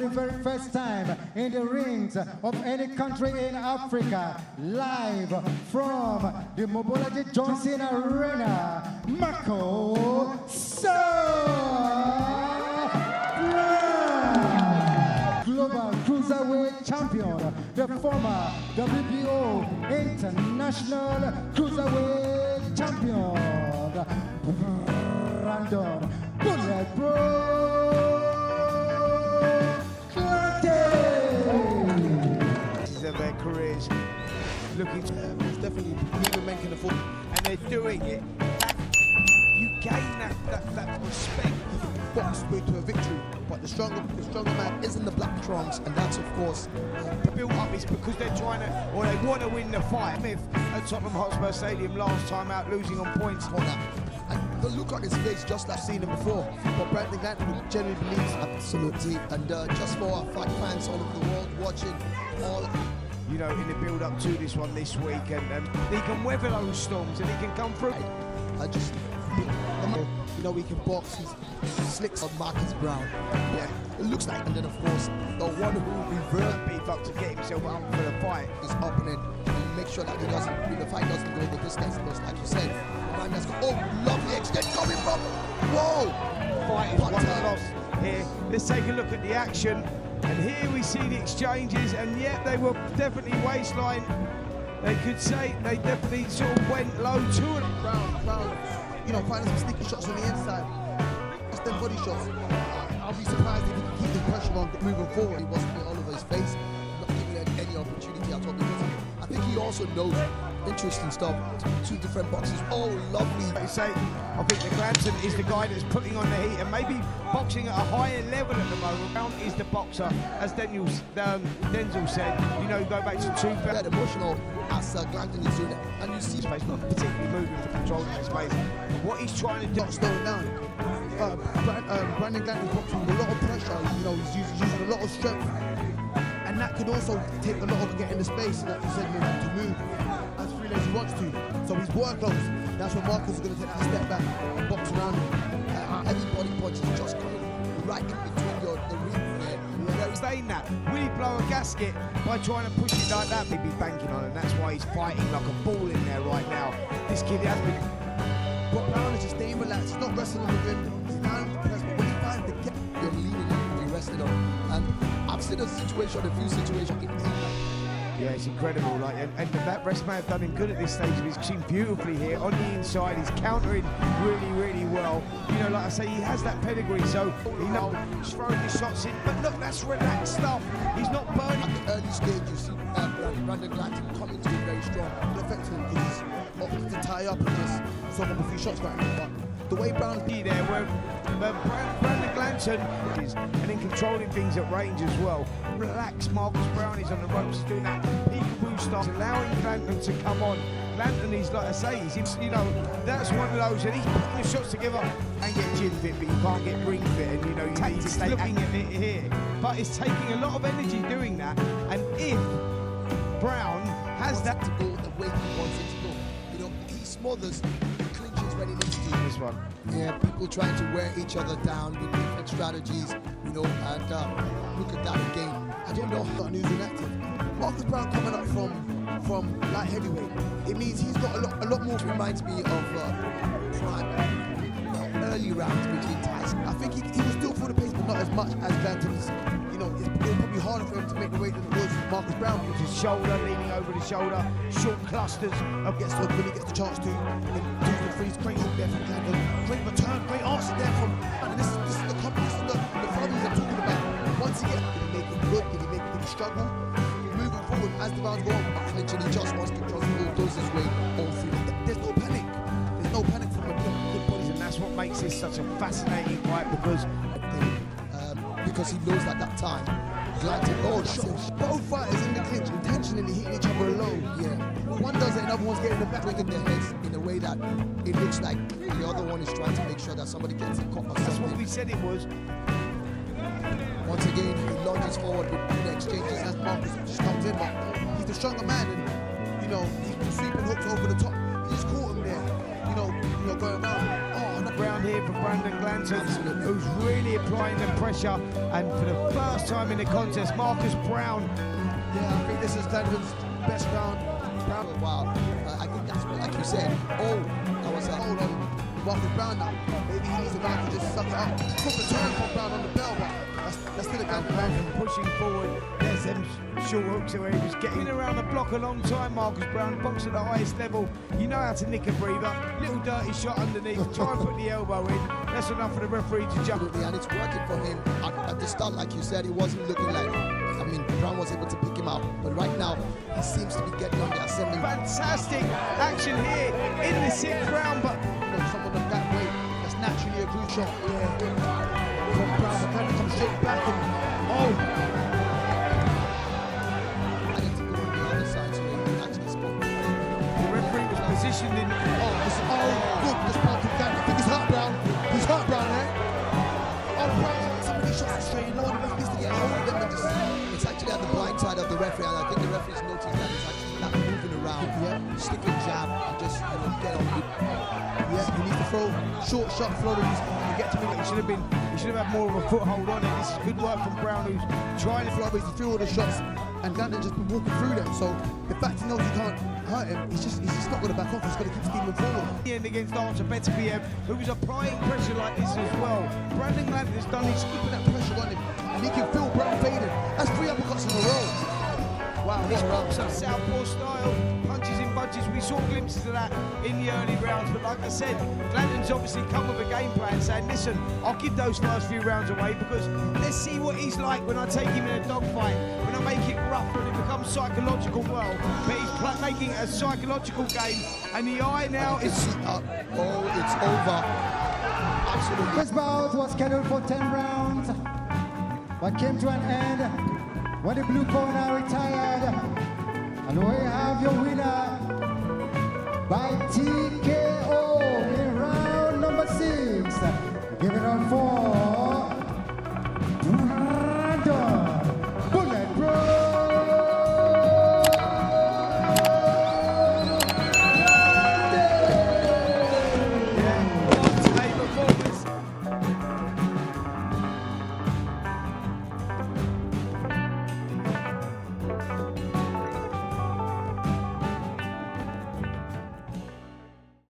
for the very first time in the rings of any country in Africa, live from the Mobolaji Johnson Arena, Marco Global Cruiserweight Champion, the former WBO International Cruiserweight Champion, Browne Bulletproof Glanton. This is their careers looking to it's definitely moving men can afford, and they're doing it. You gain that respect. Box way to a victory, but the stronger man is in the black trunks, and that's of course The build up is because they're trying to, or they want to win the fight. Smith at Tottenham Hotspur Stadium last time out, losing on points. And the look on his face, just like I've seen him before. But Browne Glanton genuinely believes absolutely, and just for our fight fans all over the world watching, all you know, in the build up to this one this week, and he can weather those storms and he can come through. I just, you know, he can box. He's slicks on Marcus Browne. Yeah, it looks like. And then of course, the one who reversed Beef up to get himself up for the fight. is opening and make sure that he doesn't, the fight doesn't go the distance. Because like you said, the man that's got, oh, lovely exchange coming from. Whoa! Fight is won and lost here. Let's take a look at the action. And here we see the exchanges, and yet they were definitely waistline. They could say they definitely sort of went low to it. Browne, you know, finding some sneaky shots on the inside. Just them body shots. I'll be surprised if he can keep the pressure on moving forward. He wasn't all over his face, not giving any opportunity at all, because I think he also knows interesting stuff. Two different boxes, all lovely. They say, I think the Glanton is the guy that's putting on the heat and maybe boxing at a higher level at the moment. Browne is the boxer, as Denzel said. You know, go back to 2000. That emotional as Glanton is doing it, and you see Space, not particularly moving for control in his space. What he's trying to do, not slowing down. Browne Glanton is boxing with a lot of pressure. You know, he's using a lot of strength, and that could also take a lot of getting the space, like you said, to move as freely as he wants to. So his workloads, that's when Marcus is going to take a step back and box around him. Heavy body punch is just coming right in between the ring. saying that, will he blow a gasket by trying to push it like that? He'd be banking on it, and that's why he's fighting like a ball in there right now. This kid has been. But Browne is just staying relaxed. He's not wrestling on the rim. He's down the press, but when he finds the gap, you're leaning in to be wrestling on. And I've seen a few situations. Yeah, it's incredible. Like, and that rest may have done him good at this stage of his team beautifully here on the inside. He's countering really, really well. You know, like I say, he has that pedigree, so he knows he's throwing his shots in. But look, that's relaxed stuff. He's not burning. At the early stage, you see Browne Glanton coming to be very strong. The effect of him is to tie up and just soak up a few shots right now. But the way Browne's there, where Browne Glanton is, and in controlling things at range as well. Relax, Marcus Browne is on the ropes, doing that peekaboo start, allowing Glanton to come on. Glanton is, like I say, he's, you know, that's one of those, and he's putting the shots together and get gym fit, but you can't get ring fit, and you know, you need to stay looking at it here. But it's taking a lot of energy doing that, and if Browne has that to go the way he wants it to go, you know, he smothers, clinches when he needs to. This one. Yeah, people trying to wear each other down with different strategies, you know, and look at that again. I don't know how who's inactive. Marcus Browne coming up from light heavyweight. It means he's got a lot more. Reminds me of prime early rounds between Tyson. I think he was still for the pace, but not as much as Glanton is. You know, it's probably harder for him to make the weight than it was with Marcus Browne. With his shoulder, leaning over the shoulder, short clusters. When he gets the chance to, in 2 to 3, great hook there from Glanton. Great return, great answer there from. And this is the confidence of the followers I'm talking about. Once he gets, did he make it good? Did he struggle? Moving forward as the rounds go on, clinching, he just wants to control does his way all through. There's no panic. There's no panic from a good body. And that's what makes this such a fascinating fight, because he knows at that time, Glanton, both fighters in the clinch, intentionally hitting each other low. Yeah. One does it, another one's getting the back in their heads in a way that it looks like the other one is trying to make sure that somebody gets a cut or something. That's what we said it was. Once again, he lunges forward with the exchanges as Marcus just comes in, but he's the stronger man, and you know, he's sweeping hooks over the top. He just caught him there, you know, going around. Oh, round here for Brandon Glanton, who's really applying the pressure. And for the first time in the contest, Marcus Browne. Yeah, I think this is Glanton's best round. Wow, I think that's what, like you said. Oh, that was a hold on Marcus Browne now. Maybe he needs a man to just suck it up. Took the turn from Browne on the bell, but that's still a Glanton. Pushing forward, there's them short hooks where he was getting around the block a long time. Marcus Browne, box at the highest level. You know how to nick a breather. Little dirty shot underneath, try and put the elbow in. That's enough for the referee to jump. And it's working for him. At the start, like you said, he wasn't looking like, I mean, Browne was able to pick him out. But right now, he seems to be getting on the assembly. Fantastic action here in the 6th round, but someone of that weight, that's naturally a good shot. From Browne, but kind of comes straight back and I need to go on the other side so he can actually spot. The referee was positioned in. Good, this part of that. I think he's hurt Browne. He's hurt Browne, right? Browne, some of these shots are straight. No one needs to get hold of them and just. It's actually at the blind side of the referee, and I think the referee's noticed that it's actually not moving around. Stick and jab and just get on with. He needs to throw short shot floaters and get to me. He should have had more of a foothold on it. This is good work from Browne, who's trying to float, but he's through all the shots, and Glanton just been walking through them. So the fact he knows he can't hurt him, he's just not going to back off. He's got to keep steaming forward. The end against Archer Better PM, who was applying pressure like this as well. Brandon Glanton has done his keeping that pressure on him, and he can feel Browne fading. That's 3 uppercuts in a row. Wow, this boxer southpaw style, punches in bunches. We saw glimpses of that in the early rounds, but like I said, Glanton's obviously come with a game plan saying, listen, I'll give those first few rounds away because let's see what he's like when I take him in a dogfight, when I make it rough, when it becomes psychological. Well, but he's making a psychological game, and the eye now is up. Oh, it's over. Absolutely. This bout was scheduled for 10 rounds, but came to an end when the blue corner retired. And we have your winner by TK.